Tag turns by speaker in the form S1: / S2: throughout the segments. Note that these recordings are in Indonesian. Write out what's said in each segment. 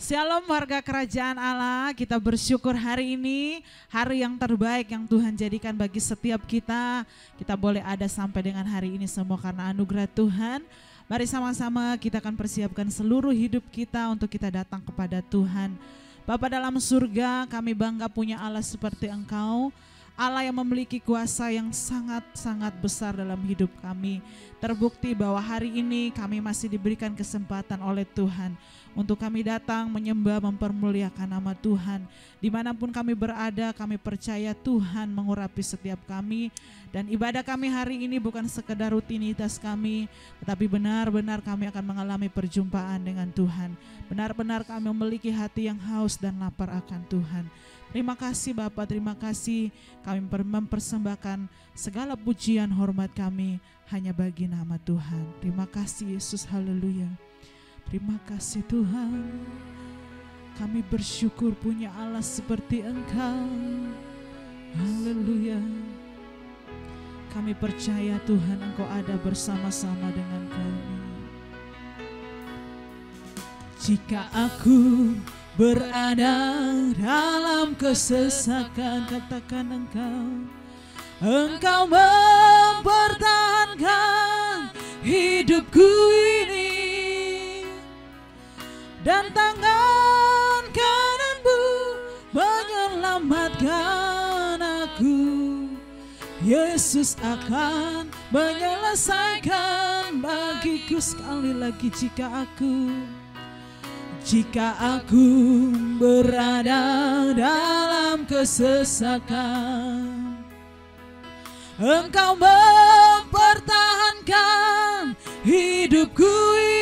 S1: Shalom warga kerajaan Allah, kita bersyukur hari ini, hari yang terbaik yang Tuhan jadikan bagi setiap kita. Kita boleh ada sampai dengan hari ini semua karena anugerah Tuhan. Mari sama-sama kita akan persiapkan seluruh hidup kita untuk kita datang kepada Tuhan. Bapa dalam surga, kami bangga punya Allah seperti Engkau. Allah yang memiliki kuasa yang sangat-sangat besar dalam hidup kami. Terbukti bahwa hari ini kami masih diberikan kesempatan oleh Tuhan untuk kami datang menyembah, mempermuliakan nama Tuhan. Dimanapun kami berada, kami percaya Tuhan mengurapi setiap kami. Dan ibadah kami hari ini bukan sekedar rutinitas kami, tetapi benar-benar kami akan mengalami perjumpaan dengan Tuhan. Benar-benar kami memiliki hati yang haus dan lapar akan Tuhan. Terima kasih Bapak, terima kasih kami mempersembahkan segala pujian hormat kami hanya bagi nama Tuhan. Terima kasih Yesus, haleluya. Terima kasih Tuhan, kami bersyukur punya Allah seperti Engkau, haleluya. Kami percaya Tuhan Engkau ada bersama-sama dengan kami. Jika aku berada dalam kesesakan, katakan Engkau mempertahankan hidupku ini, dan tangan kananmu menyelamatkan aku. Yesus akan menyelesaikan bagiku. Sekali lagi, jika aku berada dalam kesesakan, Engkau mempertahankan hidupku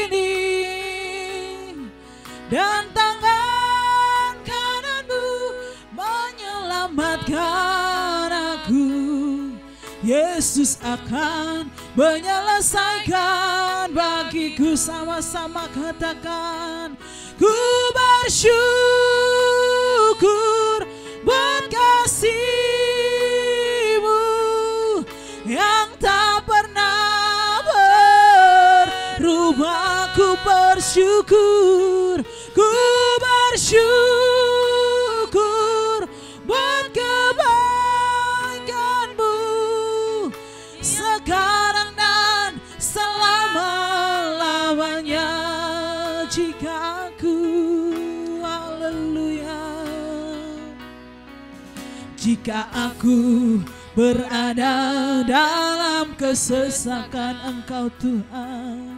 S1: ini, dan tangan kananmu menyelamatkan aku. Yesus akan menyelesaikan bagiku. Sama-sama katakan, ku bersyukur buat kasih-Mu yang tak pernah berubah. Ku bersyukur, ku bersyukur buat kebaikan-Mu sekarang dan selama-lamanya. Jika aku, haleluya, jika aku berada dalam kesesakan, Engkau Tuhan,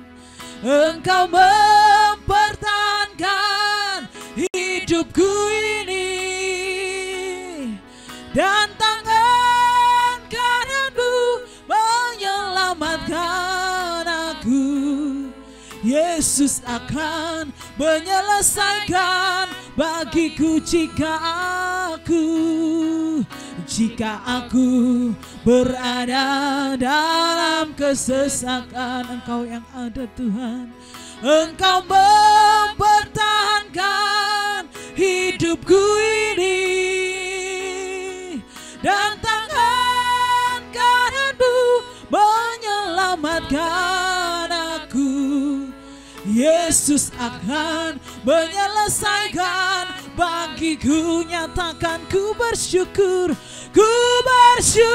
S1: Engkau mempertahankan hidupku ini, dan tangan kananmu menyelamatkan aku. Yesus akan menyelesaikan bagiku. Jika aku berada dalam kesesakan, Engkau yang ada Tuhan, Engkau mempertahankan hidupku ini, dan tangan kananmu menyelamatkan aku. Yesus akan menyelesaikan bagiku. Nyatakan, ku bersyukur, ku bersyukur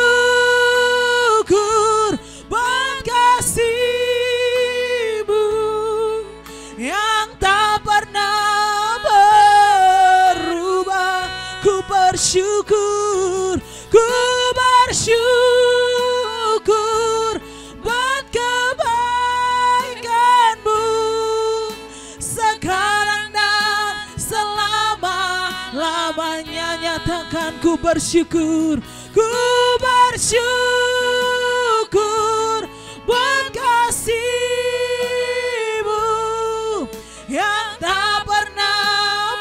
S1: buat kasih-Mu yang tak pernah berubah. Ku bersyukur, ku bersyukur buat kebaikan-Mu sekarang dan selama-lamanya. Nyatakan, ku bersyukur, ku bersyukur buat kasih-Mu yang tak pernah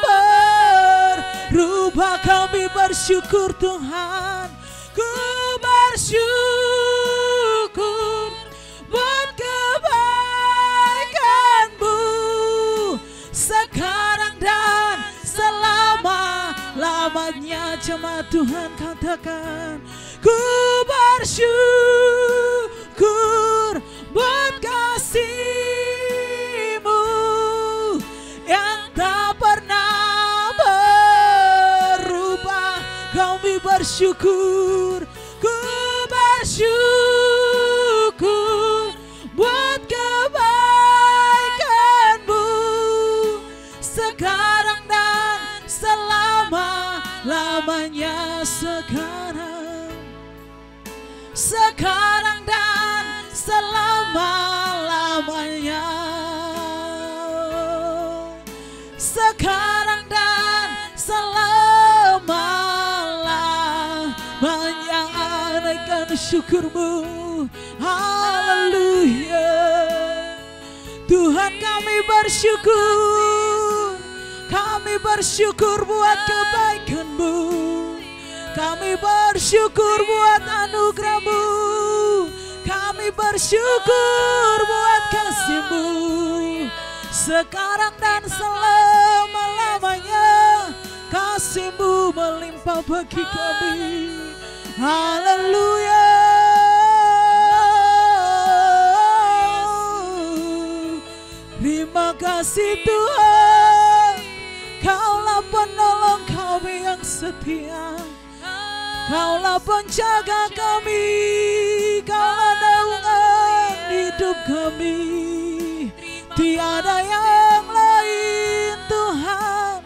S1: berubah. Kami bersyukur Tuhan, ku bersyukur buat kebaikan-Mu sekarang dan selama-lamanya. Jemaat Tuhan katakan, ku bersyukur buat kasih-Mu yang tak pernah bersyukur, ku bersyukur buat kebaikan-Mu sekarang dan selama-lamanya. Sekarang dan selama-lamanya. Sekarang dan selama-lamanya. Naikkan syukur-Mu. Haleluya. Tuhan, kami bersyukur. Kami bersyukur buat kebaikan-Mu. Kami bersyukur buat anugerah-Mu. Kami bersyukur buat kasih-Mu. Sekarang dan selama-lamanya kasih-Mu melimpah bagi kami. Haleluya. Terima kasih Tuhan, Kaulah penolong kami yang setia. Kaulah penjaga kami, Kaulah naungan hidup kami. Tiada yang lain Tuhan,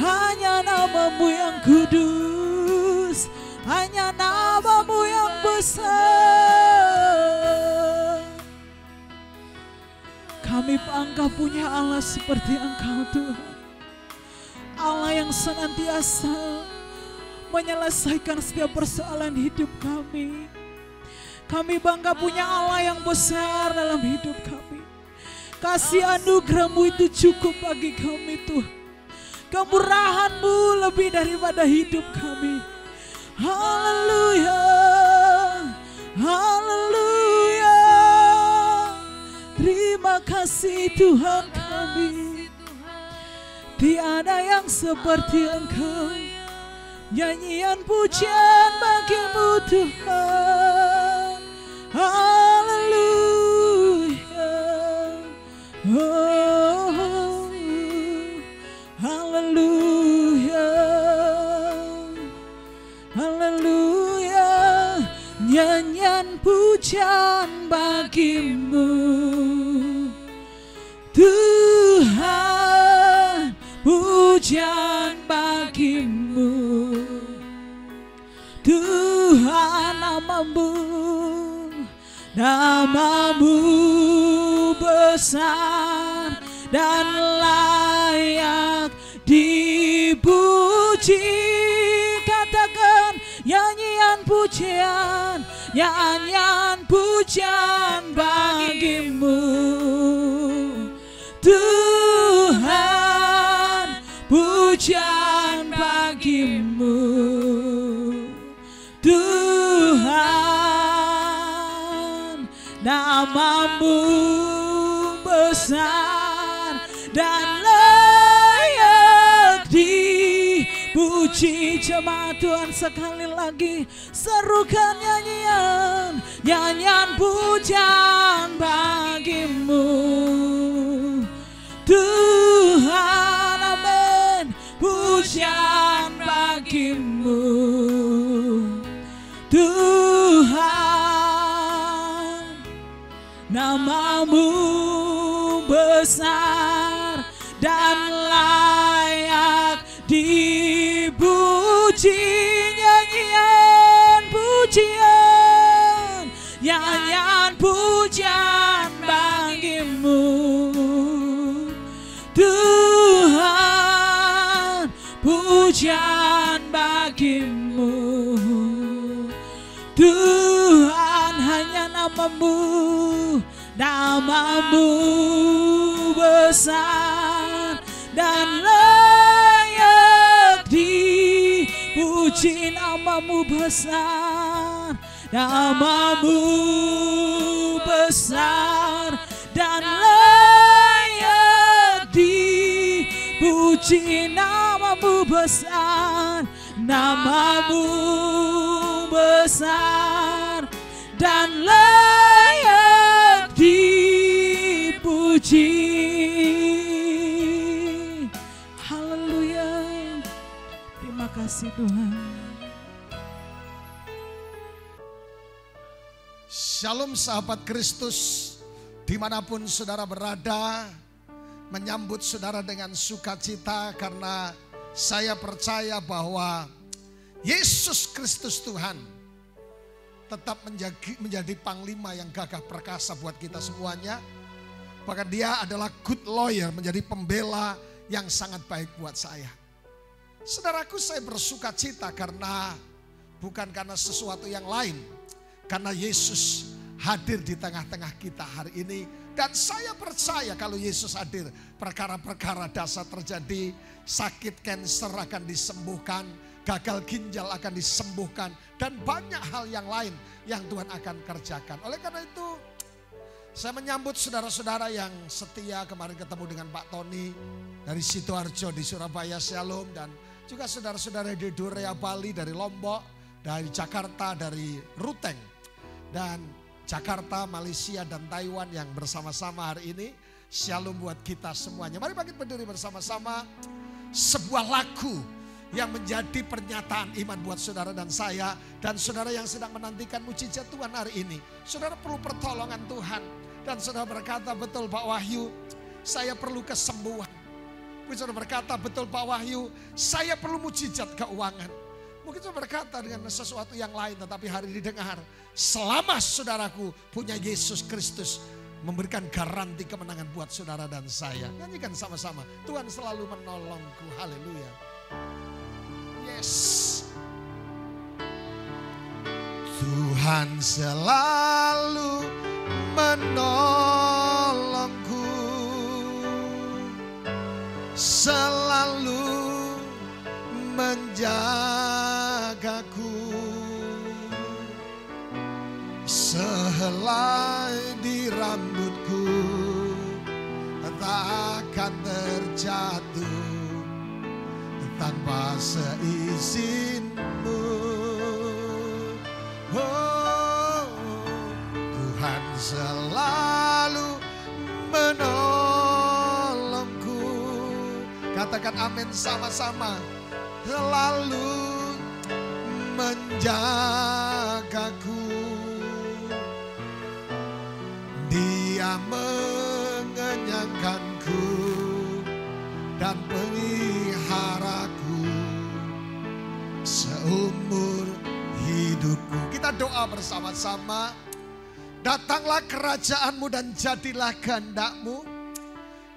S1: hanya nama-Mu yang kudus, hanya nama-Mu yang besar. Kami bangga punya Allah seperti Engkau Tuhan, Allah yang senantiasa menyelesaikan setiap persoalan hidup kami. Kami bangga punya Allah yang besar dalam hidup kami. Kasih anugerah-Mu itu cukup bagi kami Tuhan. Kemurahan-Mu lebih daripada hidup kami. Haleluya, haleluya. Terima kasih Tuhan kami. Tiada yang seperti Engkau. Nyanyian pujian bagi-Mu Tuhan. Haleluya, oh, haleluya, haleluya. Nyanyian pujian bagi-Mu Tuhan, pujian bagi-Mu Tuhan. Nama-Mu, nama-Mu besar dan layak dipuji. Katakan nyanyian pujian, nyanyian pujian bagi-Mu Tuhan, pujian bagi-Mu Tuhan. Nama-Mu besar dan layak dipuji. Jemaat Tuhan, sekali lagi serukan nyanyian, nyanyian pujian bagi-Mu Tuhan. Amin. Pujian bagi-Mu Tuhan. Nama-Mu besar dan layak dipuji. Nyanyian pujian, nyanyian pujian bagi-Mu Tuhan, pujian bagi-Mu Tuhan. Hanya nama-Mu, nama-Mu besar dan layak dipuji. Nama-Mu besar, nama-Mu besar dan layak dipuji. Nama-Mu besar, nama-Mu besar dan layak dipuji. Haleluya. Terima kasih Tuhan.
S2: Shalom sahabat Kristus, dimanapun saudara berada, menyambut saudara dengan sukacita karena saya percaya bahwa Yesus Kristus Tuhan tetap menjadi panglima yang gagah perkasa buat kita semuanya. Bahkan dia adalah good lawyer, menjadi pembela yang sangat baik buat saya. Saudaraku, saya bersukacita bukan karena sesuatu yang lain. Karena Yesus hadir di tengah-tengah kita hari ini. Dan saya percaya kalau Yesus hadir, perkara-perkara dasar terjadi. Sakit kanker akan disembuhkan, gagal ginjal akan disembuhkan. Dan banyak hal yang lain yang Tuhan akan kerjakan. Oleh karena itu, saya menyambut saudara-saudara yang setia. Kemarin ketemu dengan Pak Tony dari Sidoarjo di Surabaya, Shalom. Dan juga saudara-saudara di Durea, Bali, dari Lombok, dari Jakarta, dari Ruteng. Dan Jakarta, Malaysia, dan Taiwan yang bersama-sama hari ini. Shalom buat kita semuanya. Mari bangkit berdiri bersama-sama. Sebuah lagu yang menjadi pernyataan iman buat saudara dan saya. Dan saudara yang sedang menantikan mujizat Tuhan hari ini. Saudara perlu pertolongan Tuhan. Dan saudara berkata, betul Pak Wahyu, saya perlu kesembuhan. Saudara berkata, betul Pak Wahyu, saya perlu mujizat keuangan. Mungkin saudara berkata dengan sesuatu yang lain, tetapi hari ini dengar, selama saudaraku punya Yesus Kristus, memberikan garansi kemenangan buat saudara dan saya. Nyanyikan sama-sama, Tuhan selalu menolongku, haleluya. Yes. Tuhan selalu menolongku, selalu menjagaku, sehelai di rambutku tak akan terjatuh tanpa seizinmu. Oh, Tuhan selalu menolongku. Katakan amin sama-sama. Selalu menjagaku, dia mengenyangkanku dan peliharaku seumur hidupku. Kita doa bersama-sama. Datanglah kerajaanmu dan jadilah kehendak-mu.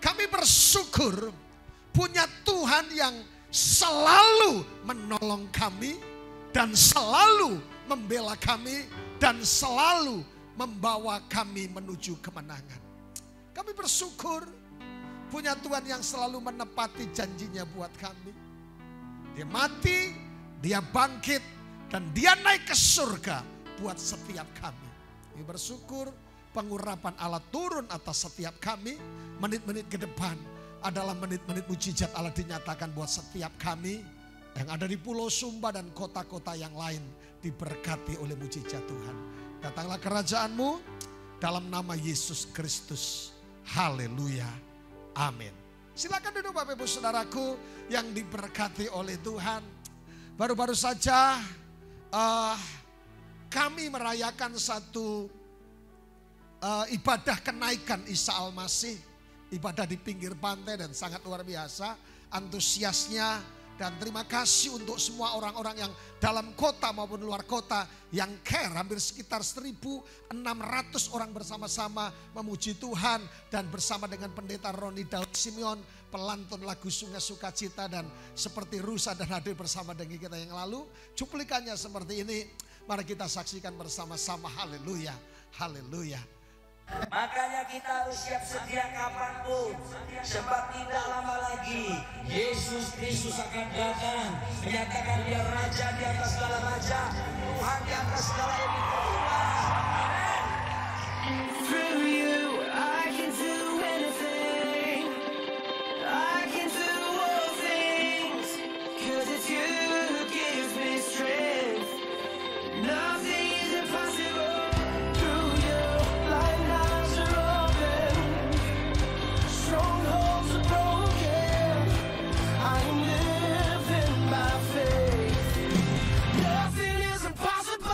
S2: Kami bersyukur punya Tuhan yang selalu menolong kami dan selalu membela kami dan selalu membawa kami menuju kemenangan. Kami bersyukur punya Tuhan yang selalu menepati janjinya buat kami. Dia mati, dia bangkit, dan dia naik ke surga buat setiap kami. Kami bersyukur pengurapan Allah turun atas setiap kami. Menit-menit ke depan adalah menit-menit mujizat Allah dinyatakan buat setiap kami yang ada di Pulau Sumba dan kota-kota yang lain, diberkati oleh mujizat Tuhan. Datanglah kerajaanmu dalam nama Yesus Kristus. Haleluya. Amin. Silakan duduk Bapak Ibu Saudaraku yang diberkati oleh Tuhan. Baru-baru saja kami merayakan satu ibadah kenaikan Isa Al-Masih. Ibadah di pinggir pantai dan sangat luar biasa antusiasnya. Dan terima kasih untuk semua orang-orang yang dalam kota maupun luar kota yang care. Hampir sekitar 1.600 orang bersama-sama memuji Tuhan. Dan bersama dengan pendeta Roni Daud Simeon, pelantun lagu Sungai Sukacita. Dan seperti rusa dan hadir bersama dengan kita yang lalu. Cuplikannya seperti ini. Mari kita saksikan bersama-sama. Haleluya, haleluya.
S3: Makanya kita harus siap sedia kapanpun, sebab tidak lama lagi Yesus Kristus akan datang, menyatakan dia Raja di atas segala raja, Tuhan di atas segala elit. Through you I can do anything, I can do all things, 'cause it's you who gives me strength. Nothing is impossible. Nothing is impossible.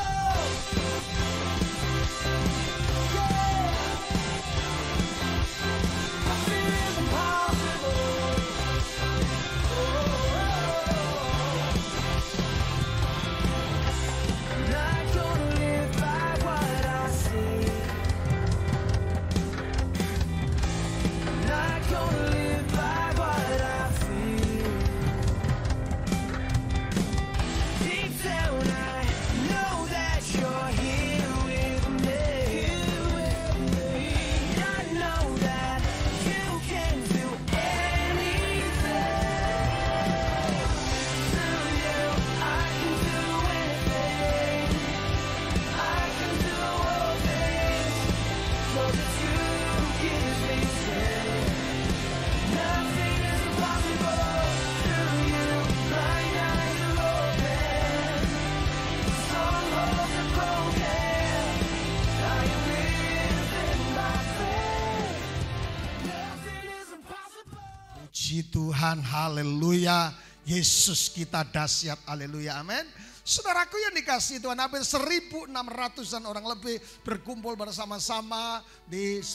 S2: Tuhan, haleluya. Yesus kita dahsyat, haleluya, amin. Saudaraku yang dikasihi Tuhan, hampir 1.600-an orang lebih berkumpul bersama-sama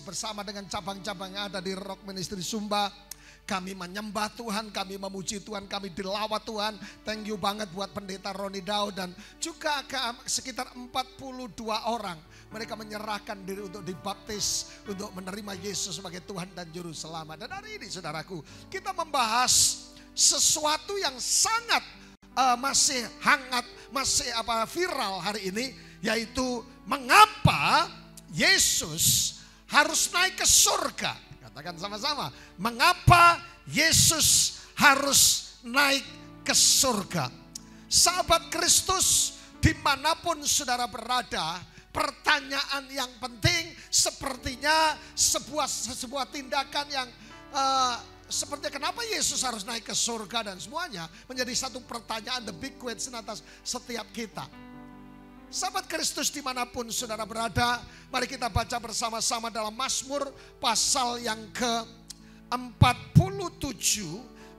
S2: bersama dengan cabang-cabang yang ada di Rock Ministry Sumba. Kami menyembah Tuhan, kami memuji Tuhan, kami dilawat Tuhan. Thank you banget buat pendeta Roni Daud dan juga sekitar 42 orang. Mereka menyerahkan diri untuk dibaptis, untuk menerima Yesus sebagai Tuhan dan Juru Selamat. Dan hari ini saudaraku, kita membahas sesuatu yang sangat masih hangat, masih viral hari ini, yaitu mengapa Yesus harus naik ke surga. Katakan sama-sama, mengapa Yesus harus naik ke surga. Sahabat Kristus, dimanapun saudara berada, pertanyaan yang penting sepertinya sebuah tindakan yang seperti kenapa Yesus harus naik ke surga, dan semuanya menjadi satu pertanyaan, the big question atas setiap kita. Sahabat Kristus dimanapun saudara berada, mari kita baca bersama-sama dalam Mazmur pasal yang ke-47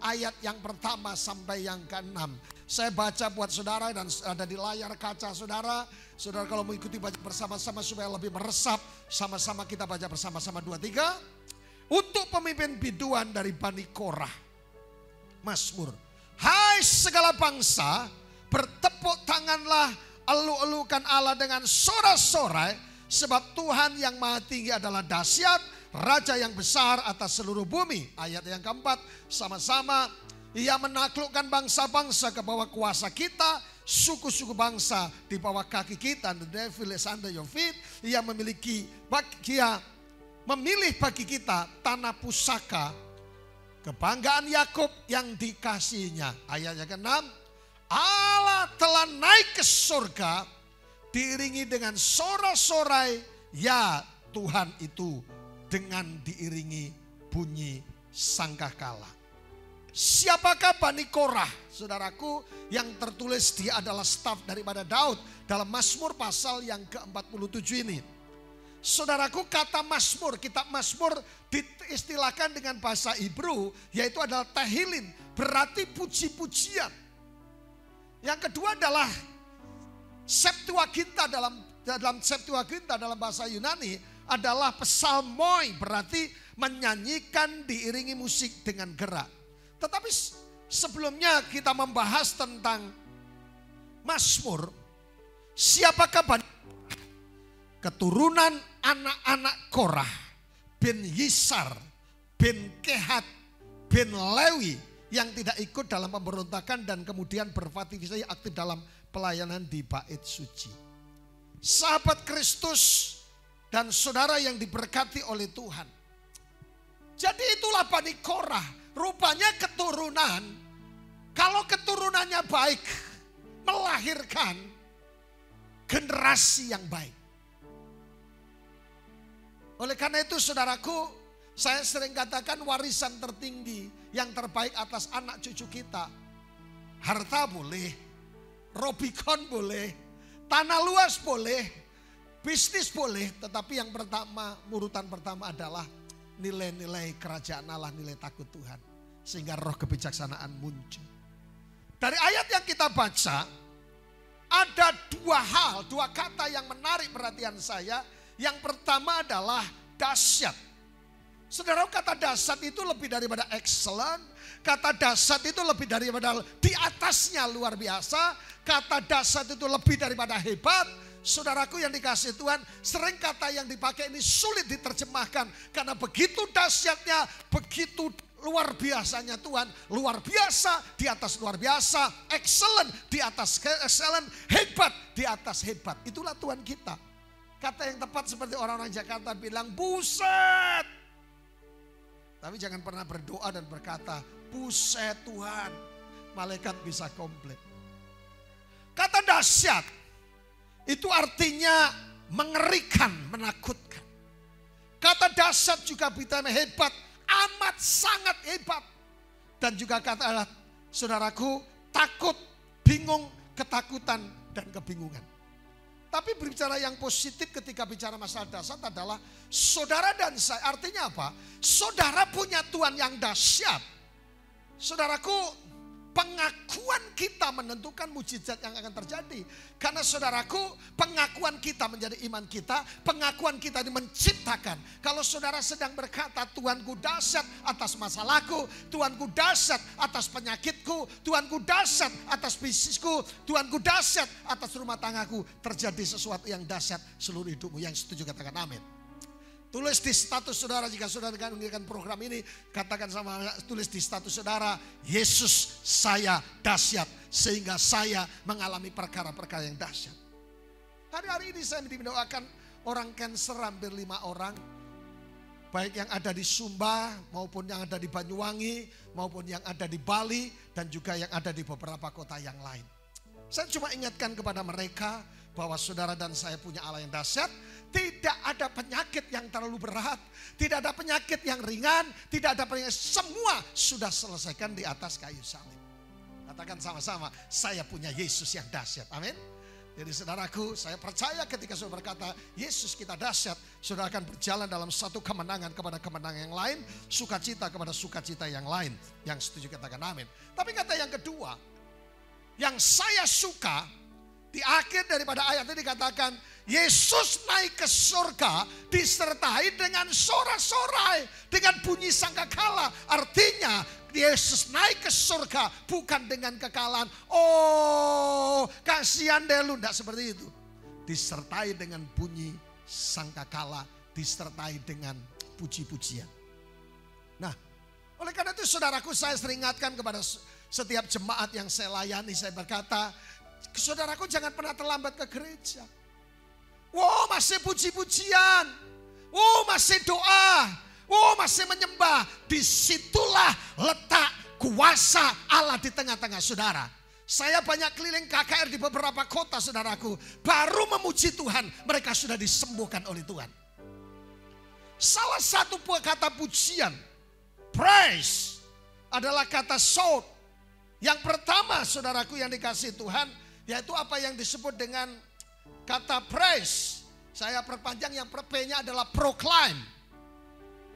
S2: ayat yang pertama sampai yang ke-6. Saya baca buat saudara dan ada di layar kaca saudara. Saudara kalau mengikuti baca bersama-sama supaya lebih meresap, sama-sama kita baca bersama-sama 2, 3. Untuk pemimpin biduan dari Bani Korah. Mazmur. Hai segala bangsa, bertepuk tanganlah, elu-elukan Allah dengan sorak-sorai, sebab Tuhan yang maha tinggi adalah dahsyat, Raja yang besar atas seluruh bumi. Ayat yang keempat, sama-sama. Ia menaklukkan bangsa-bangsa ke bawah kuasa kita, suku-suku bangsa di bawah kaki kita. The devil is under your feet. Ia memilih bagi kita tanah pusaka, kebanggaan Yakub yang dikasihinya. Ayat yang ke-6, Allah telah naik ke surga diiringi dengan sorak-sorai, ya Tuhan itu dengan diiringi bunyi sangkakala. Siapakah Bani Korah? Saudaraku, yang tertulis dia adalah staf daripada Daud dalam Mazmur pasal yang ke-47 ini. Saudaraku, kata Mazmur, kitab Mazmur diistilahkan dengan bahasa Hebrew, yaitu adalah tahilin, berarti puji-pujian. Yang kedua adalah Septuaginta, dalam Septuaginta dalam bahasa Yunani adalah psalmoi, berarti menyanyikan diiringi musik dengan gerak. Tetapi sebelumnya kita membahas tentang Mazmur, siapakah Bani keturunan anak-anak Korah, bin Yisar, bin Kehat, bin Lewi yang tidak ikut dalam pemberontakan dan kemudian berpartisipasi aktif dalam pelayanan di bait suci. Sahabat Kristus dan saudara yang diberkati oleh Tuhan. Jadi itulah Bani Korah, rupanya keturunan, kalau keturunannya baik, melahirkan generasi yang baik. Oleh karena itu saudaraku, saya sering katakan warisan tertinggi yang terbaik atas anak cucu kita. Harta boleh, Robicon boleh, tanah luas boleh, bisnis boleh. Tetapi yang pertama, urutan pertama adalah nilai-nilai kerajaan Allah, nilai takut Tuhan. Sehingga roh kebijaksanaan muncul. Dari ayat yang kita baca, ada dua kata yang menarik perhatian saya. Yang pertama adalah dahsyat. Saudara, kata dahsyat itu lebih daripada excellent. Kata dahsyat itu lebih daripada di atasnya luar biasa. Kata dahsyat itu lebih daripada hebat. Saudaraku yang dikasihi Tuhan, sering kata yang dipakai ini sulit diterjemahkan. Karena begitu dahsyatnya, begitu luar biasanya Tuhan. Luar biasa di atas luar biasa. Excellent di atas excellent. Hebat di atas hebat. Itulah Tuhan kita. Kata yang tepat seperti orang-orang Jakarta bilang, buset. Tapi jangan pernah berdoa dan berkata, buset Tuhan. Malaikat bisa komplit. Kata dahsyat, itu artinya mengerikan, menakutkan. Kata dahsyat juga bisa hebat, amat sangat hebat. Dan juga kata saudaraku, takut, bingung, ketakutan, dan kebingungan. Tapi berbicara yang positif ketika bicara masalah dahsyat adalah saudara dan saya. Artinya apa? Saudara punya Tuhan yang dahsyat. Saudaraku, pengakuan kita menentukan mujizat yang akan terjadi. Karena saudaraku, pengakuan kita menjadi iman kita. Pengakuan kita ini menciptakan. Kalau saudara sedang berkata, Tuhanku dahsyat atas masalahku, Tuhanku dahsyat atas penyakitku, Tuhanku dahsyat atas bisnisku, Tuhanku dahsyat atas rumah tanggaku, terjadi sesuatu yang dahsyat seluruh hidupmu. Yang setuju katakan amin. Tulis di status saudara, jika saudara akan mendengarkan program ini, katakan tulis di status saudara, Yesus saya dahsyat sehingga saya mengalami perkara-perkara yang dahsyat. Hari-hari ini saya mendoakan orang cancer hampir 5 orang, baik yang ada di Sumba maupun yang ada di Banyuwangi maupun yang ada di Bali dan juga yang ada di beberapa kota yang lain. Saya cuma ingatkan kepada mereka bahwa saudara dan saya punya Allah yang dahsyat. Tidak ada penyakit yang terlalu berat, tidak ada penyakit yang ringan, tidak ada penyakit, semua sudah selesaikan di atas kayu salib. Katakan sama-sama, saya punya Yesus yang dahsyat. Amin. Jadi saudaraku, saya percaya ketika saudara berkata Yesus kita dahsyat, saudara akan berjalan dalam satu kemenangan kepada kemenangan yang lain, sukacita kepada sukacita yang lain. Yang setuju katakan amin. Tapi kata yang kedua, yang saya suka di akhir daripada ayat ini dikatakan Yesus naik ke surga disertai dengan sorak-sorai, dengan bunyi sangkakala. Artinya Yesus naik ke surga bukan dengan kekalahan. Oh, kasihan deh lu, enggak seperti itu. Disertai dengan bunyi sangkakala, disertai dengan puji-pujian. Nah, oleh karena itu saudaraku, saya sering ingatkan kepada setiap jemaat yang saya layani, saya berkata, saudaraku jangan pernah terlambat ke gereja. Wow, masih puji-pujian. Wow, masih doa. Wow, masih menyembah. Disitulah letak kuasa Allah di tengah-tengah saudara. Saya banyak keliling KKR di beberapa kota saudaraku. Baru memuji Tuhan, mereka sudah disembuhkan oleh Tuhan. Salah satu kata pujian, praise, adalah kata shout. Yang pertama saudaraku yang dikasih Tuhan, yaitu apa yang disebut dengan kata praise. Saya perpanjang, yang P-nya adalah proclaim.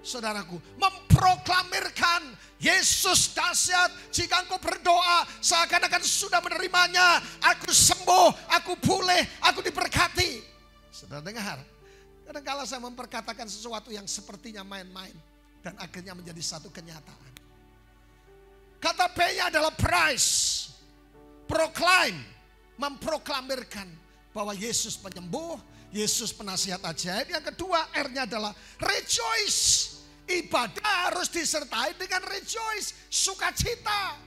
S2: Saudaraku, memproklamirkan Yesus dahsyat. Jika engkau berdoa seakan-akan sudah menerimanya, aku sembuh, aku pulih, aku diberkati. Saudara dengar, kadang-kala saya memperkatakan sesuatu yang sepertinya main-main dan akhirnya menjadi satu kenyataan. Kata P-nya adalah praise, proclaim, memproklamirkan bahwa Yesus penyembuh, Yesus penasihat ajaib. Yang kedua, R-nya adalah rejoice. Ibadah harus disertai dengan rejoice, sukacita.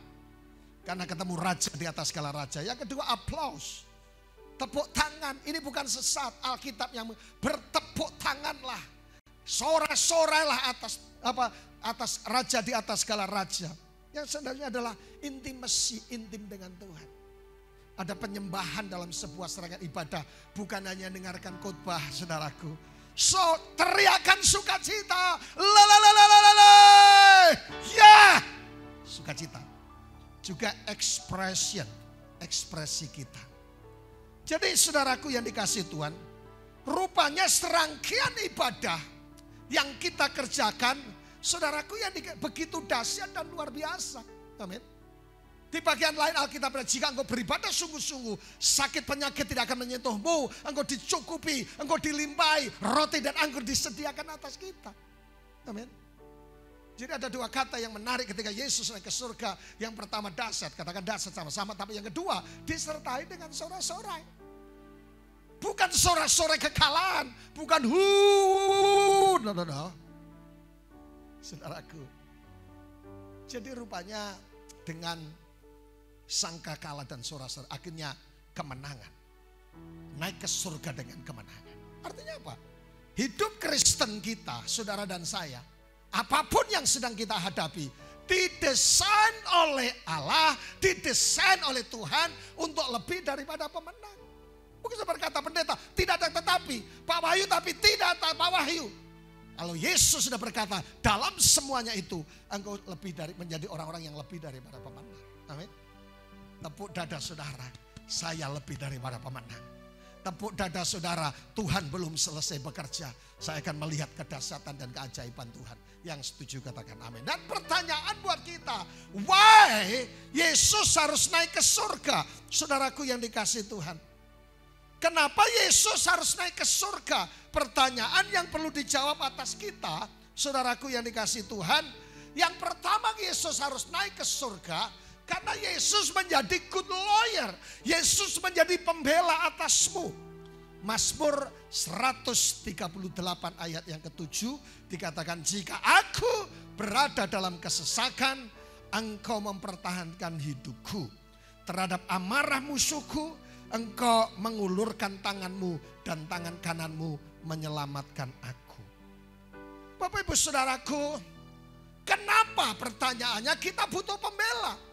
S2: Karena ketemu raja di atas segala raja. Yang kedua, applause. Tepuk tangan, ini bukan sesat. Alkitab yang bertepuk tanganlah. Sorak-sorailah atas raja di atas segala raja. Yang sebenarnya adalah intimasi, intim dengan Tuhan. Ada penyembahan dalam sebuah serangan ibadah. Bukan hanya dengarkan khotbah saudaraku. So, teriakan sukacita. Ya, sukacita. Juga expression, ekspresi kita. Jadi saudaraku yang dikasih Tuhan, rupanya serangkaian ibadah yang kita kerjakan, saudaraku yang begitu dahsyat dan luar biasa. Amin. Di bagian lain Alkitab, jika engkau beribadah sungguh-sungguh, sakit penyakit tidak akan menyentuhmu. Engkau dicukupi, engkau dilimpahi, roti dan anggur disediakan atas kita. Amin. Jadi ada dua kata yang menarik ketika Yesus naik ke surga. Yang pertama dahsyat, katakan dahsyat sama-sama. Tapi yang kedua disertai dengan sorak-sorai. Bukan sorak-sorai kekalahan, bukan no. Saudaraku, jadi rupanya dengan sangkakala dan sorak-sorai akhirnya kemenangan. Naik ke surga dengan kemenangan. Artinya apa? Hidup Kristen kita, saudara dan saya, apapun yang sedang kita hadapi, didesain oleh Allah, didesain oleh Tuhan untuk lebih daripada pemenang. Mungkin saya berkata, pendeta, tidak ada tetapi, Pak Wahyu, tapi tidak ada Pak Wahyu. Kalau Yesus sudah berkata, dalam semuanya itu, engkau lebih dari menjadi orang-orang yang lebih daripada pemenang. Amin. Tepuk dada saudara, saya lebih daripada pemenang. tepuk dada saudara, Tuhan belum selesai bekerja. Saya akan melihat kedahsyatan dan keajaiban Tuhan. Yang setuju katakan amin. Dan pertanyaan buat kita, why Yesus harus naik ke surga? Saudaraku yang dikasihi Tuhan. Kenapa Yesus harus naik ke surga? Pertanyaan yang perlu dijawab atas kita, saudaraku yang dikasihi Tuhan. Yang pertama, Yesus harus naik ke surga karena Yesus menjadi good lawyer. Yesus menjadi pembela atasmu. Mazmur 138 ayat yang ke-7 dikatakan, jika aku berada dalam kesesakan, engkau mempertahankan hidupku. Terhadap amarah musuhku, engkau mengulurkan tanganmu dan tangan kananmu menyelamatkan aku. Bapak ibu saudaraku, kenapa pertanyaannya kita butuh pembela?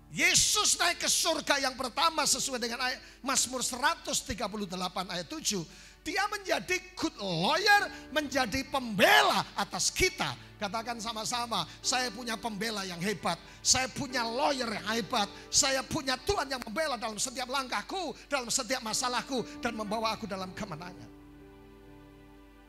S2: Yesus naik ke surga yang pertama sesuai dengan ayat Mazmur 138 ayat 7. Dia menjadi good lawyer, menjadi pembela atas kita. Katakan sama-sama, saya punya pembela yang hebat. Saya punya lawyer yang hebat. Saya punya Tuhan yang membela dalam setiap langkahku, dalam setiap masalahku, dan membawa aku dalam kemenangan.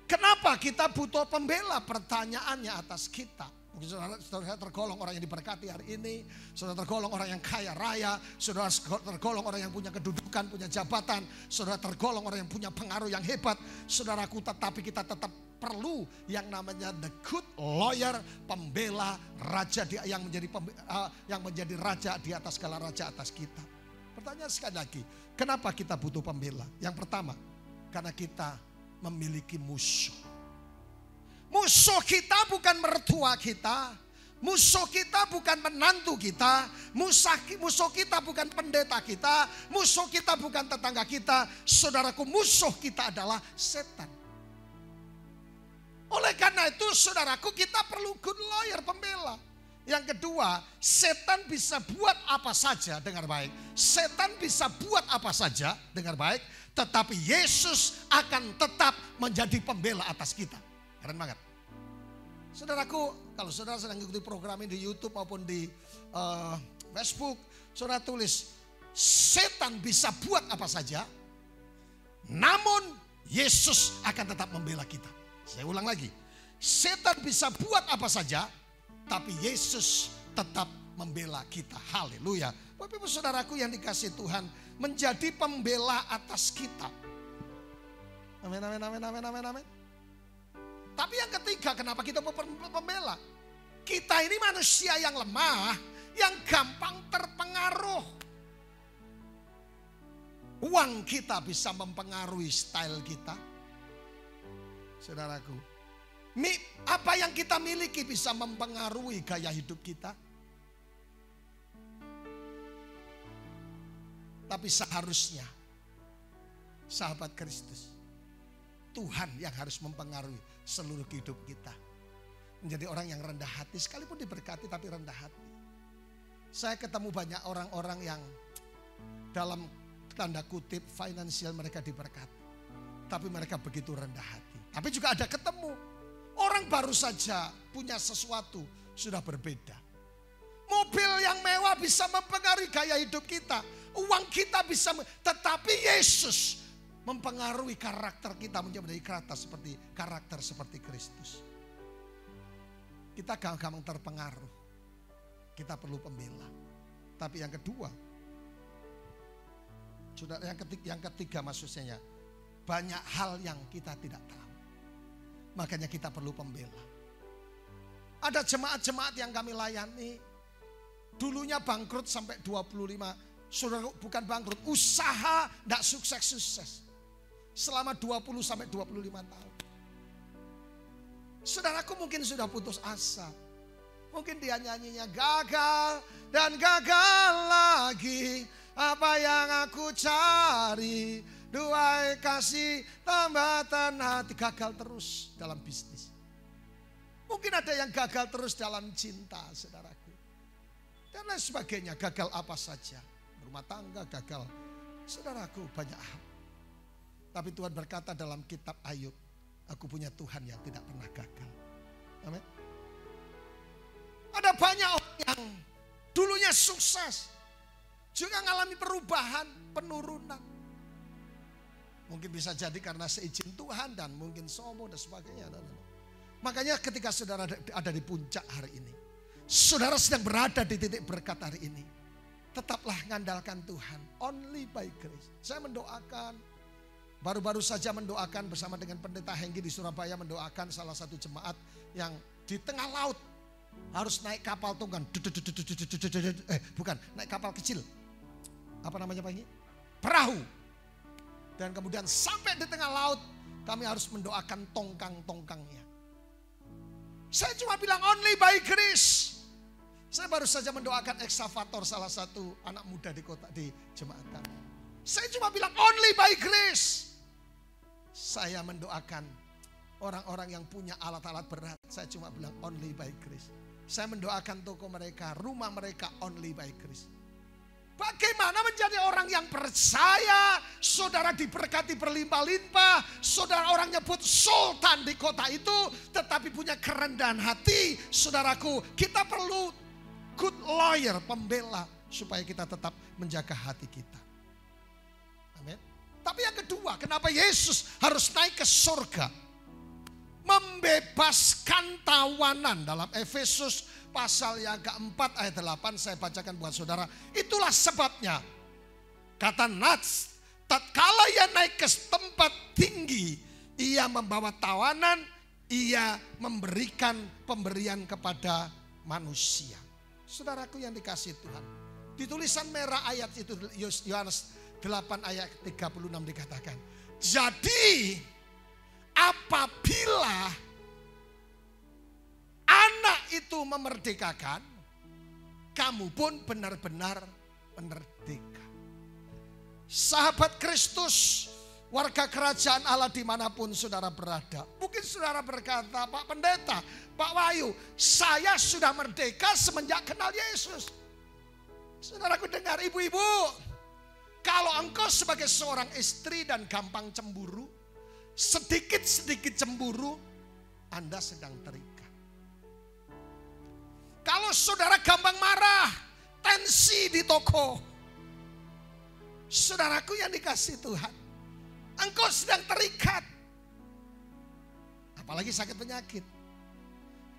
S2: Kenapa kita butuh pembela? Pertanyaannya atas kita. Mungkin saudara tergolong orang yang diberkati hari ini. Saudara tergolong orang yang kaya raya. Saudara tergolong orang yang punya kedudukan, punya jabatan. Saudara tergolong orang yang punya pengaruh yang hebat. Saudaraku, tetapi kita tetap perlu yang namanya the good lawyer, pembela raja yang menjadi raja di atas segala raja atas kita. Pertanyaan sekali lagi, kenapa kita butuh pembela? Yang pertama, karena kita memiliki musuh. Musuh kita bukan mertua kita. Musuh kita bukan menantu kita. Musuh kita bukan pendeta kita. Musuh kita bukan tetangga kita. Saudaraku, musuh kita adalah setan. Oleh karena itu saudaraku, kita perlu good lawyer, pembela. Yang kedua, setan bisa buat apa saja, dengar baik. Setan bisa buat apa saja, dengar baik. Tetapi Yesus akan tetap menjadi pembela atas kita. Keren banget. Saudaraku, kalau saudara sedang mengikuti program ini di YouTube maupun di Facebook, saudara tulis, setan bisa buat apa saja, namun Yesus akan tetap membela kita. Saya ulang lagi, setan bisa buat apa saja, tapi Yesus tetap membela kita. Haleluya. Bapak ibu saudaraku yang dikasihi Tuhan, menjadi pembela atas kita. Amin, amin, amin, amin, amin, amin. Tapi yang ketiga, kenapa kita pembela? Kita ini manusia yang lemah, yang gampang terpengaruh. Uang kita bisa mempengaruhi style kita. Saudaraku, apa yang kita miliki bisa mempengaruhi gaya hidup kita. Tapi seharusnya, sahabat Kristus, Tuhan yang harus mempengaruhi seluruh hidup kita. Menjadi orang yang rendah hati, sekalipun diberkati tapi rendah hati. Saya ketemu banyak orang-orang yang dalam tanda kutip finansial mereka diberkati. Tapi mereka begitu rendah hati. Tapi juga ada ketemu orang baru saja punya sesuatu sudah berbeda. Mobil yang mewah bisa mempengaruhi gaya hidup kita. Uang kita bisa, tetapi Yesus mempengaruhi karakter kita menjadi karakter seperti Kristus. Kita gampang terpengaruh. Kita perlu pembela. Tapi yang kedua, yang ketiga maksudnya, banyak hal yang kita tidak tahu. Makanya kita perlu pembela. Ada jemaat-jemaat yang kami layani, dulunya bangkrut sampai 25. Saudara, bukan bangkrut, usaha tidak sukses-sukses. Selama 20 sampai 25 tahun. Saudaraku mungkin sudah putus asa. Mungkin dia nyanyinya gagal dan gagal lagi. Apa yang aku cari, duai kasih tambatan hati. Gagal terus dalam bisnis. Mungkin ada yang gagal terus dalam cinta, saudaraku. Dan lain sebagainya, gagal apa saja. Rumah tangga gagal. Saudaraku, banyak hal. Tapi Tuhan berkata dalam kitab Ayub, aku punya Tuhan yang tidak pernah gagal. Amin. Ada banyak orang yang dulunya sukses, juga mengalami perubahan, penurunan. Mungkin bisa jadi karena seizin Tuhan dan mungkin sombong dan sebagainya. Makanya ketika saudara ada di puncak hari ini, saudara sedang berada di titik berkat hari ini, tetaplah mengandalkan Tuhan. Only by grace. Saya mendoakan, baru-baru saja mendoakan bersama dengan pendeta Henggi di Surabaya, mendoakan salah satu jemaat yang di tengah laut harus naik kapal tunggang. Bukan, naik kapal kecil. Apa namanya Pak Henggi? Perahu. Dan kemudian sampai di tengah laut kami harus mendoakan tongkang-tongkangnya. Saya cuma bilang only by grace. Saya baru saja mendoakan eksavator salah satu anak muda di kota di jemaat kami. Saya cuma bilang only by grace. Saya mendoakan orang-orang yang punya alat-alat berat. Saya cuma bilang only by grace. Saya mendoakan toko mereka, rumah mereka only by grace. Bagaimana menjadi orang yang percaya, saudara diberkati berlimpah-limpah, saudara orang nyebut sultan di kota itu, tetapi punya kerendahan hati. Saudaraku, kita perlu good lawyer, pembela, supaya kita tetap menjaga hati kita. Amin. Tapi yang kedua, kenapa Yesus harus naik ke surga? Membebaskan tawanan dalam Efesus pasal yang keempat ayat 8 saya bacakan buat saudara. Itulah sebabnya kata Nats, tatkala ia naik ke tempat tinggi, ia membawa tawanan, ia memberikan pemberian kepada manusia. Saudaraku yang dikasihi Tuhan, di tulisan merah ayat itu Yohanes 8 ayat 36 dikatakan, jadi apabila anak itu memerdekakan, kamu pun benar-benar merdeka. Sahabat Kristus, warga kerajaan Allah dimanapun saudara berada. Mungkin saudara berkata, Pak Pendeta, Pak Wahyu, saya sudah merdeka semenjak kenal Yesus. Saudaraku dengar, ibu-ibu, kalau engkau sebagai seorang istri dan gampang cemburu, sedikit-sedikit cemburu, Anda sedang terikat. Kalau saudara gampang marah, tensi di toko, saudaraku yang dikasihi Tuhan, engkau sedang terikat. Apalagi sakit penyakit.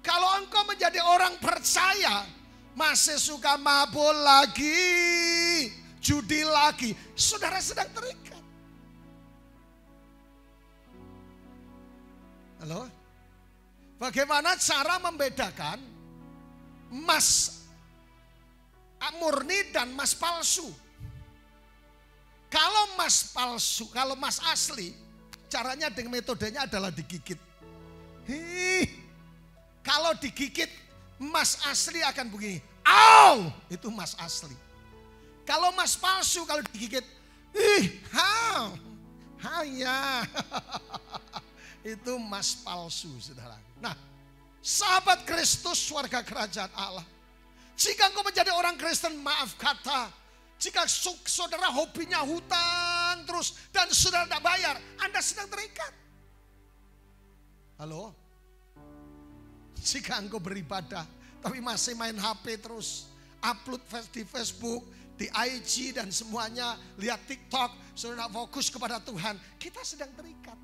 S2: Kalau engkau menjadi orang percaya, masih suka mabuk lagi, judi lagi, saudara sedang terikat. Halo? Bagaimana cara membedakan emas murni dan emas palsu? Kalau emas palsu, kalau emas asli, caranya dengan metodenya adalah digigit. Kalau digigit emas asli akan begini. Au! Itu emas asli. Kalau emas palsu kalau digigit, ya. Itu emas palsu, saudara. Nah, sahabat Kristus, warga kerajaan Allah, jika engkau menjadi orang Kristen, maaf kata, jika saudara hobinya hutang terus dan saudara tidak bayar, Anda sedang terikat. Halo? Jika engkau beribadah tapi masih main HP terus, upload di Facebook, di IG dan semuanya, lihat TikTok, saudara fokus kepada Tuhan, kita sedang terikat.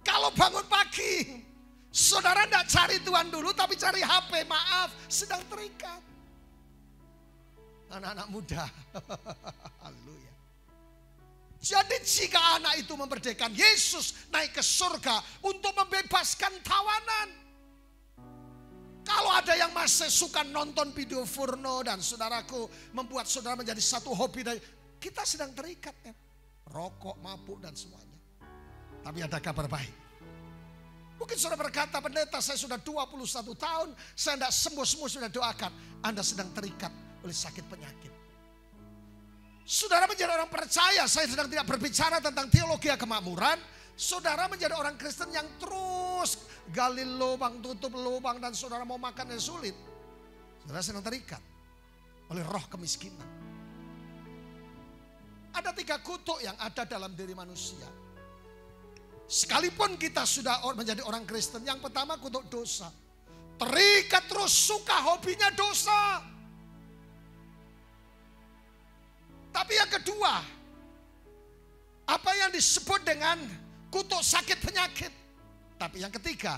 S2: Kalau bangun pagi, saudara tidak cari Tuhan dulu tapi cari HP, maaf, sedang terikat. Anak-anak muda, haleluya. Jadi jika anak itu memerdekakan, Yesus naik ke surga untuk membebaskan tawanan. Kalau ada yang masih suka nonton video porno dan saudaraku membuat saudara menjadi satu hobi, kita sedang terikat kan. Rokok, mabuk dan semuanya. Tapi ada kabar baik. Mungkin saudara berkata, pendeta saya sudah 21 tahun, saya tidak sembuh-sembuh sudah doakan. Anda sedang terikat oleh sakit penyakit. Saudara menjadi orang percaya, saya sedang tidak berbicara tentang teologi kemakmuran. Saudara menjadi orang Kristen yang terus gali lubang, tutup lubang, dan saudara mau makan yang sulit. Saudara sedang terikat oleh roh kemiskinan. Ada 3 kutuk yang ada dalam diri manusia. Sekalipun kita sudah menjadi orang Kristen, yang pertama kutuk dosa. Terikat terus, suka hobinya dosa. Tapi yang kedua, Apa yang disebut dengan kutuk sakit penyakit. Tapi yang ketiga,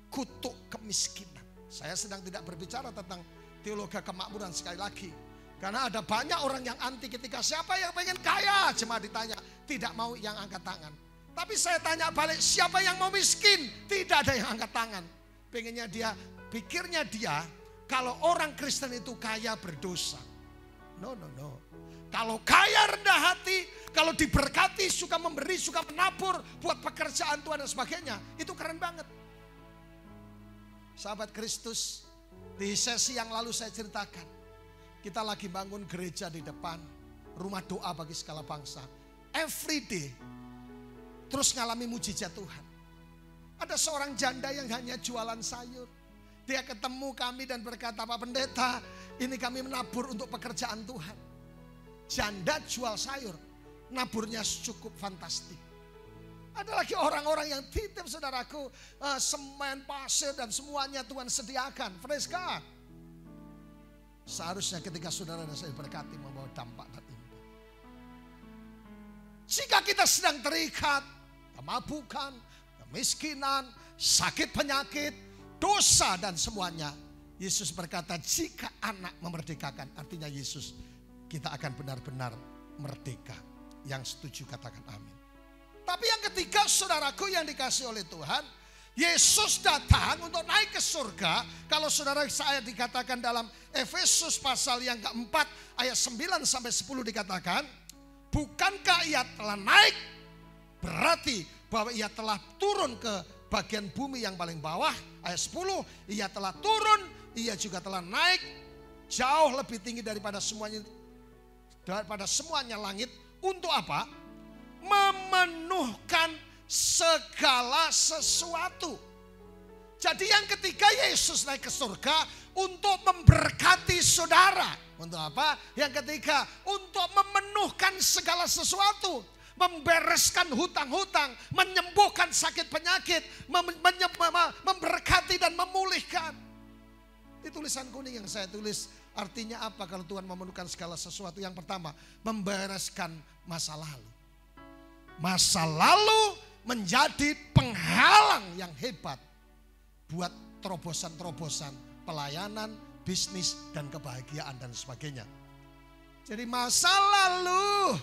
S2: kutuk kemiskinan. Saya sedang tidak berbicara tentang teologi kemakmuran sekali lagi. Karena ada banyak orang yang anti ketika siapa yang pengen kaya. Cuma ditanya, tidak mau yang angkat tangan. Tapi saya tanya balik, siapa yang mau miskin? Tidak ada yang angkat tangan. Pengennya dia, pikirnya dia, kalau orang Kristen itu kaya berdosa. No. Kalau kaya rendah hati, kalau diberkati, suka memberi, suka menabur, buat pekerjaan Tuhan dan sebagainya. Itu keren banget. Sahabat Kristus, di sesi yang lalu saya ceritakan. Kita lagi bangun gereja di depan, rumah doa bagi segala bangsa. Every day, terus ngalami mujizat Tuhan. Ada seorang janda yang hanya jualan sayur. Dia ketemu kami dan berkata, Pak Pendeta, ini kami menabur untuk pekerjaan Tuhan. Janda jual sayur, naburnya cukup fantastik. Ada lagi orang-orang yang titip saudaraku, semen, pasir dan semuanya Tuhan sediakan. Praise God. Seharusnya ketika saudara dan saya berkati membawa dampak dan impact. Jika kita sedang terikat, kemabukan, kemiskinan, sakit penyakit, dosa dan semuanya. Yesus berkata jika anak memerdekakan, artinya Yesus, kita akan benar-benar merdeka. Yang setuju katakan amin. Tapi yang ketiga saudaraku yang dikasih oleh Tuhan, Yesus datang untuk naik ke surga. Kalau saudara saya dikatakan dalam Efesus pasal yang keempat ayat 9 sampai 10 dikatakan, bukankah ia telah naik? Berarti bahwa ia telah turun ke bagian bumi yang paling bawah. Ayat 10, ia telah turun, ia juga telah naik jauh lebih tinggi daripada semuanya langit. Untuk apa? Memenuhkan segala sesuatu. Jadi yang ketiga Yesus naik ke surga untuk memberkati saudara. Untuk apa? Yang ketiga untuk memenuhkan segala sesuatu. Membereskan hutang-hutang, menyembuhkan sakit penyakit, memberkati dan memulihkan. Itu tulisan kuning yang saya tulis. Artinya apa kalau Tuhan memenuhkan segala sesuatu? Yang pertama, membereskan masa lalu. Masa lalu menjadi penghalang yang hebat buat terobosan-terobosan pelayanan, bisnis, dan kebahagiaan dan sebagainya. Jadi masa lalu,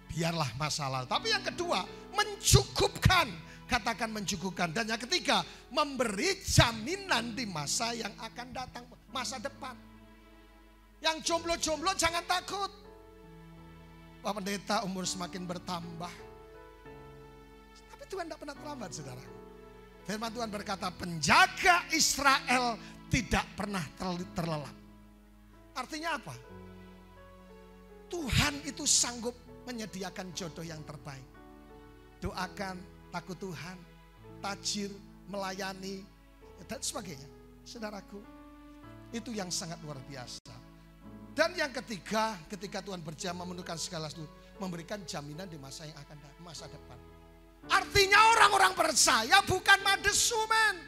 S2: biarlah masa lalu. Tapi yang kedua, mencukupkan. Katakan mencukupkan. Dan yang ketiga, memberi jaminan di masa yang akan datang, masa depan. Yang jomblo-jomblo jangan takut. Pak Pendeta, umur semakin bertambah. Tuhan tidak pernah terlambat saudara. Firman Tuhan berkata penjaga Israel tidak pernah terlelap. Artinya apa? Tuhan itu sanggup menyediakan jodoh yang terbaik. Doakan, takut Tuhan, tajir, melayani, dan sebagainya. Saudaraku, itu yang sangat luar biasa. Dan yang ketiga, ketika Tuhan berjaya memenuhkan segala sesuatu, memberikan jaminan di masa yang akan datang, masa depan. Artinya orang-orang percaya bukan madesumen,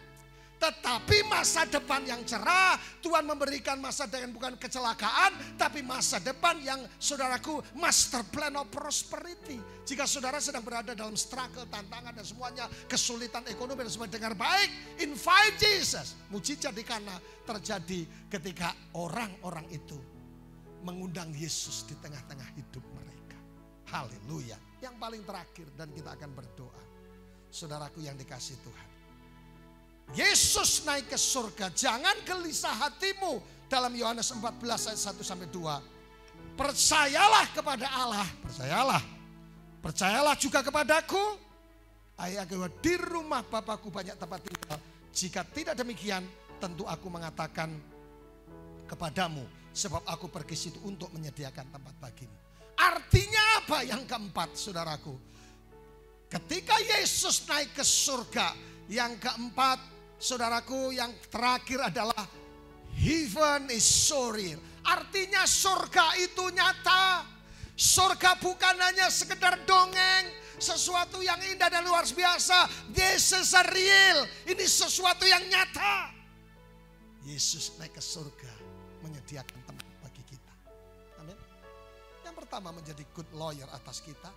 S2: tetapi masa depan yang cerah. Tuhan memberikan masa depan bukan kecelakaan, tapi masa depan yang saudaraku master plan of prosperity. Jika saudara sedang berada dalam struggle, tantangan dan semuanya, kesulitan ekonomi dan semuanya, dengar baik, invite Jesus. Mujizat di Kana terjadi ketika orang-orang itu mengundang Yesus di tengah-tengah hidup mereka. Haleluya. Yang paling terakhir dan kita akan berdoa. Saudaraku yang dikasih Tuhan. Yesus naik ke surga. Jangan gelisah hatimu. Dalam Yohanes 14 ayat 1 sampai 2. Percayalah kepada Allah. Percayalah. Percayalah juga kepadaku. Ayat kedua, di rumah Bapakku banyak tempat tinggal. Jika tidak demikian, tentu aku mengatakan kepadamu. Sebab aku pergi situ untuk menyediakan tempat bagimu. Artinya apa yang keempat saudaraku? Ketika Yesus naik ke surga. Yang keempat saudaraku, yang terakhir adalah heaven is so real. Artinya surga itu nyata. Surga bukan hanya sekedar dongeng. Sesuatu yang indah dan luar biasa. This is a real. Ini sesuatu yang nyata. Yesus naik ke surga menyediakan tempat bagi kita. Amin. Yang pertama menjadi good lawyer atas kita.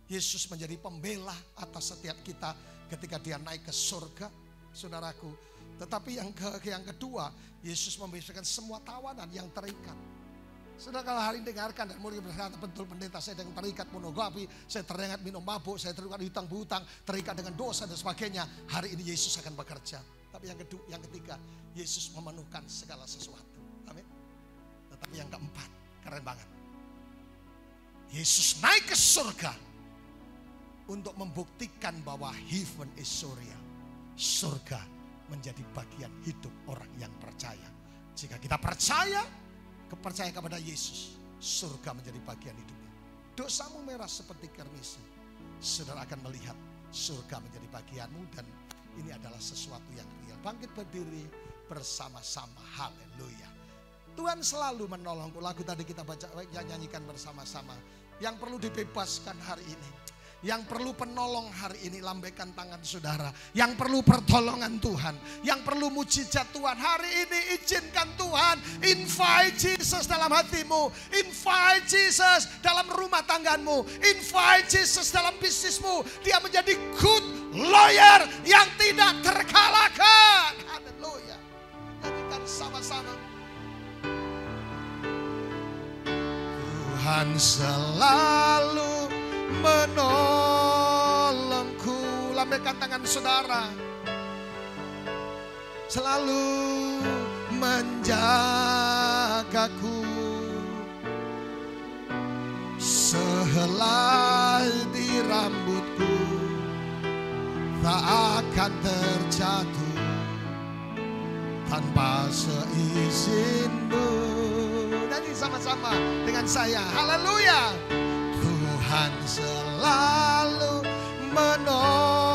S2: Yesus menjadi pembela atas setiap kita ketika dia naik ke surga, saudaraku. Tetapi yang kedua, Yesus membebaskan semua tawanan yang terikat. Saudara kalau hari ini dengarkan dan mulai berkata, betul pendeta, saya dengan terikat pornografi, saya terikat minum mabuk, saya terikat hutang butang, terikat dengan dosa dan sebagainya. Hari ini Yesus akan bekerja. Tapi yang ketiga, Yesus memenuhkan segala sesuatu. Amin. Tetapi yang keempat, keren banget. Yesus naik ke surga untuk membuktikan bahwa heaven is surreal. Surga menjadi bagian hidup orang yang percaya. Jika kita percaya kepada Yesus, surga menjadi bagian hidupnya. Dosamu merah seperti kermisi, saudara akan melihat surga menjadi bagianmu, dan ini adalah sesuatu yang real. Bangkit berdiri bersama-sama, haleluya. Tuhan selalu menolongku. Lagu tadi kita baca, nyanyikan bersama-sama. Yang perlu dibebaskan hari ini, yang perlu penolong hari ini, lambaikan tangan saudara. Yang perlu pertolongan Tuhan, yang perlu mujizat Tuhan hari ini, izinkan Tuhan. Invite Jesus dalam hatimu, invite Jesus dalam rumah tanggamu, invite Jesus dalam bisnismu. Dia menjadi good lawyer yang tidak terkalahkan. Haleluya. Nyanyikan sama-sama. Tuhan selalu menolongku. Lambaikan tangan saudara. Selalu menjagaku. Sehelai di rambutku tak akan terjatuh tanpa seizinmu. Nyanyi sama-sama dengan saya. Haleluya. Tuhan selalu menolongku,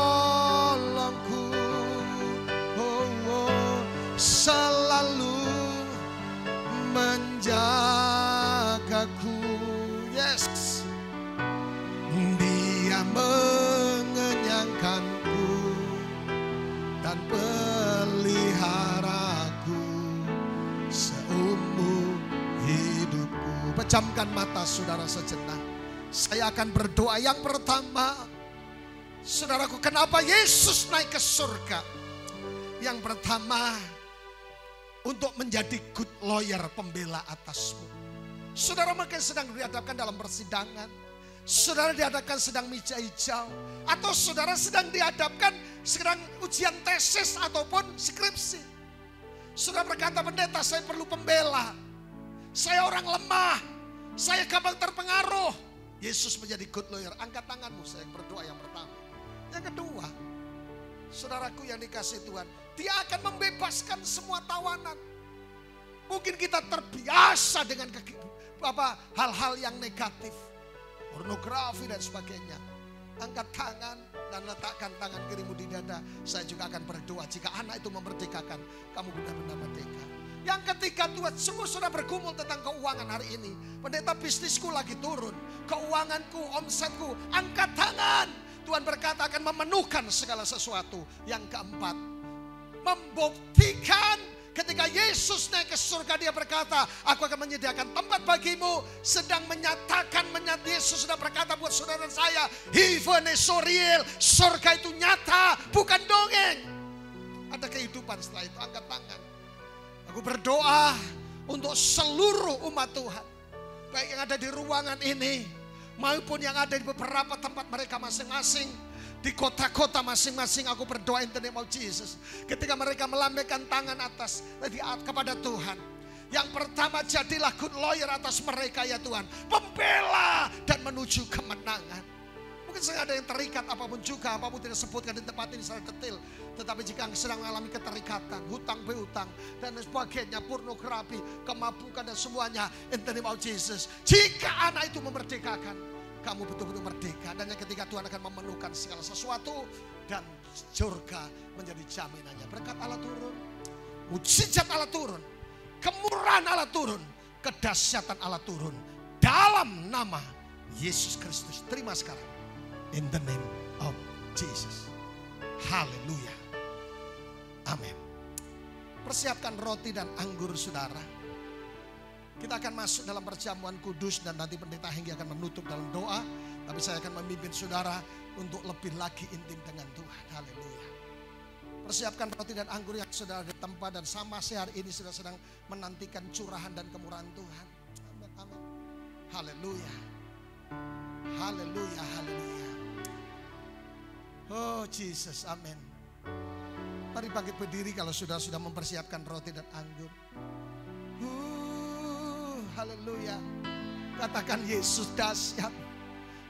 S2: selalu menjagaku. Yes, Dia mengenyangkanku dan peliharaku seumur hidupku. Pejamkan mata saudara sejenak. Saya akan berdoa. Yang pertama, saudaraku, kenapa Yesus naik ke surga? Yang pertama, untuk menjadi good lawyer, pembela atasmu. Saudara mungkin sedang dihadapkan dalam persidangan, saudara dihadapkan sedang meja hijau, atau saudara sedang dihadapkan sedang ujian tesis ataupun skripsi. Saudara berkata, pendeta, saya perlu pembela. Saya orang lemah, saya gampang terpengaruh. Yesus menjadi good lawyer. Angkat tanganmu, saya berdoa yang pertama. Yang kedua, saudaraku yang dikasihi Tuhan, Dia akan membebaskan semua tawanan. Mungkin kita terbiasa dengan hal-hal yang negatif, pornografi dan sebagainya. Angkat tangan dan letakkan tangan kirimu di dada. Saya juga akan berdoa, jika anak itu memerdekakan, kamu benar-benar merdeka. Yang ketiga, Tuhan sungguh sudah bergumul tentang keuangan hari ini. Pendeta, bisnisku lagi turun, keuanganku, omsetku. Angkat tangan. Tuhan berkata akan memenuhkan segala sesuatu. Yang keempat, membuktikan ketika Yesus naik ke surga, Dia berkata, aku akan menyediakan tempat bagimu. Sedang menyatakan, Yesus sudah berkata buat saudara dan saya, heaven is so real. Surga itu nyata, bukan dongeng. Ada kehidupan setelah itu. Angkat tangan. Aku berdoa untuk seluruh umat Tuhan, baik yang ada di ruangan ini maupun yang ada di beberapa tempat mereka masing-masing, di kota-kota masing-masing. Aku berdoa in the name of Jesus, ketika mereka melambaikan tangan atas kepada Tuhan, yang pertama, jadilah good lawyer atas mereka ya Tuhan, pembela dan menuju kemenangan. Mungkin saya ada yang terikat apapun juga, apapun tidak sebutkan di tempat ini secara detail. Tetapi jika sedang mengalami keterikatan, hutang piutang dan sebagainya, pornografi, kemabukan dan semuanya, in the name of Jesus, jika anak itu memerdekakan, kamu betul-betul merdeka. Dan yang ketiga, Tuhan akan memenuhkan segala sesuatu dan surga menjadi jaminannya. Berkat Allah turun, mujizat Allah turun, kemurahan Allah turun, kedahsyatan Allah turun dalam nama Yesus Kristus. Terima sekarang. In the name of Jesus. Haleluya. Amin. Persiapkan roti dan anggur saudara. Kita akan masuk dalam perjamuan kudus dan nanti pendeta Henggi akan menutup dalam doa. Tapi saya akan memimpin saudara untuk lebih lagi intim dengan Tuhan. Haleluya. Persiapkan roti dan anggur yang saudara di tempat, dan sama hari ini sudah sedang menantikan curahan dan kemurahan Tuhan. Amin, amin. Haleluya. Haleluya, haleluya. Oh Jesus, amin. Mari bangkit berdiri kalau sudah mempersiapkan roti dan anggur. Haleluya. Katakan Yesus dahsyat.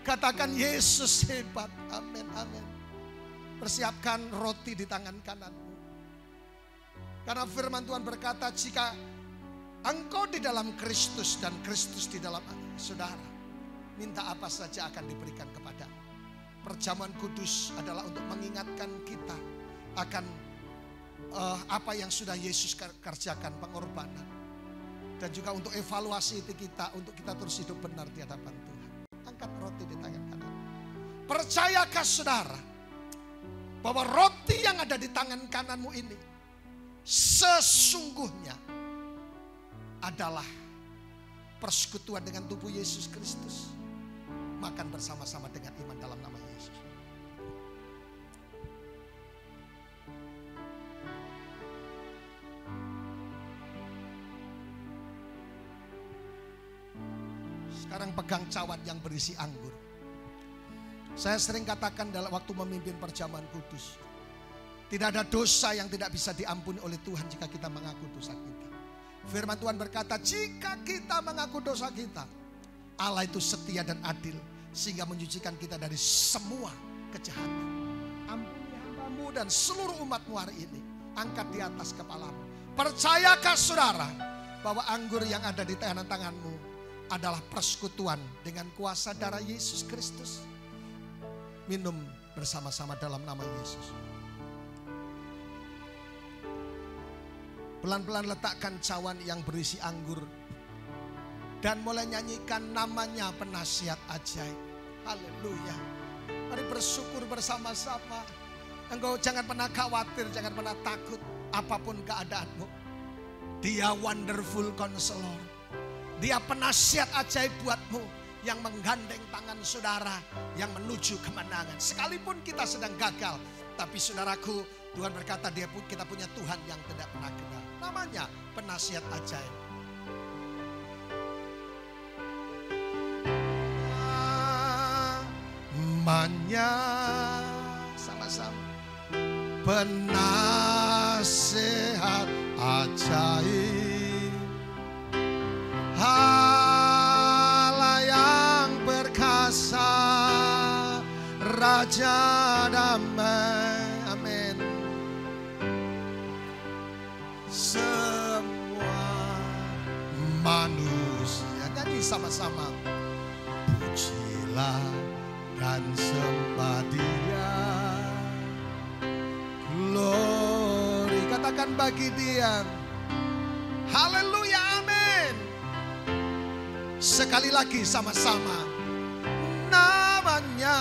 S2: Katakan Yesus hebat. Amin, amin. Persiapkan roti di tangan kananmu. Karena firman Tuhan berkata, jika engkau di dalam Kristus dan Kristus di dalam saudara, minta apa saja akan diberikan kepadamu. Perjamuan kudus adalah untuk mengingatkan kita akan apa yang sudah Yesus kerjakan, pengorbanan. Dan juga untuk evaluasi itu kita, untuk kita terus hidup benar di hadapan Tuhan. Angkat roti di tangan kanan. Percayakah saudara bahwa roti yang ada di tangan kananmu ini sesungguhnya adalah persekutuan dengan tubuh Yesus Kristus? Makan bersama-sama dengan iman dalam nama Yesus. Sekarang pegang cawan yang berisi anggur. Saya sering katakan dalam waktu memimpin perjamuan kudus, tidak ada dosa yang tidak bisa diampuni oleh Tuhan jika kita mengaku dosa kita. Firman Tuhan berkata, jika kita mengaku dosa kita, Allah itu setia dan adil sehingga menyucikan kita dari semua kejahatan. Ampuni hambamu dan seluruh umatmu hari ini. Angkat di atas kepalamu. Percayakah saudara bahwa anggur yang ada di tanganmu adalah persekutuan dengan kuasa darah Yesus Kristus? Minum bersama-sama dalam nama Yesus. Pelan-pelan letakkan cawan yang berisi anggur dan mulai nyanyikan namanya penasihat ajaib. Haleluya. Mari bersyukur bersama-sama. Engkau jangan pernah khawatir, jangan pernah takut apapun keadaanmu. Dia wonderful counselor. Dia penasihat ajaib buatmu, yang menggandeng tangan saudara yang menuju kemenangan. Sekalipun kita sedang gagal, tapi saudaraku, Tuhan berkata kita punya Tuhan yang tidak pernah gagal. Namanya penasihat ajaib. Namanya sama-sama penasihat ajaib, Allah yang perkasa, Raja damai. Amin. Semua manusia nyanyi sama-sama. Pujilah dan sembah Dia, glory, katakan bagi Dia. Haleluya, amin. Sekali lagi sama-sama. Namanya,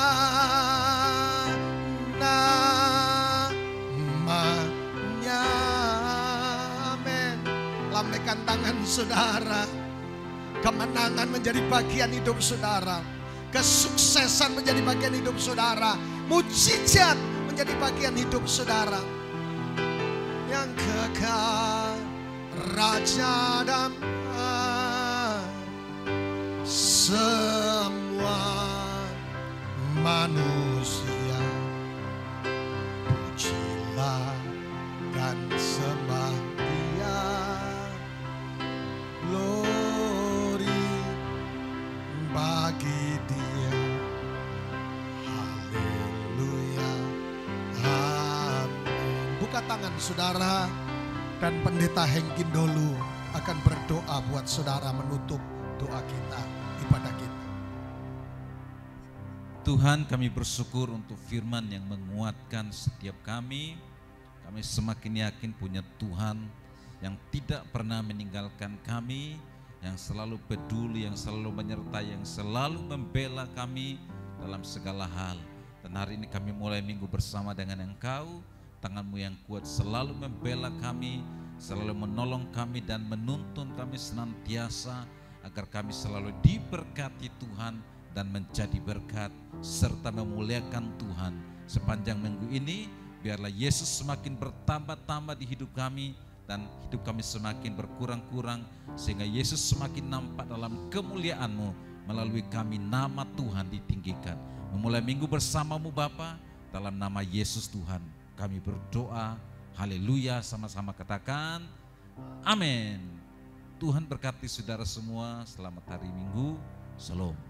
S2: amin. Lambaikan tangan saudara. Kemenangan menjadi bagian hidup saudara. Kesuksesan menjadi bagian hidup saudara. Mujizat menjadi bagian hidup saudara. Yang kekal, Raja damai, semua manusia pujilah dan sembah Dia, glory bagi Dia. Haleluya, amin. Buka tangan saudara, dan Pendeta Hengkin Dolu akan berdoa buat saudara menutup doa kita, ibadah kita.
S4: Tuhan, kami bersyukur untuk firman yang menguatkan setiap kami. Kami semakin yakin punya Tuhan yang tidak pernah meninggalkan kami, yang selalu peduli, yang selalu menyertai, yang selalu membela kami dalam segala hal. Dan hari ini kami mulai minggu bersama dengan Engkau. Tangan-Mu yang kuat selalu membela kami, selalu menolong kami dan menuntun kami senantiasa, agar kami selalu diberkati Tuhan dan menjadi berkat serta memuliakan Tuhan sepanjang minggu ini. Biarlah Yesus semakin bertambah-tambah di hidup kami dan hidup kami semakin berkurang-kurang, sehingga Yesus semakin nampak dalam kemuliaan-Mu melalui kami. Nama Tuhan ditinggikan. Memulai minggu bersama-Mu Bapa, dalam nama Yesus Tuhan kami berdoa. Haleluya, sama-sama katakan amin. Tuhan berkati saudara semua. Selamat hari Minggu. Shalom.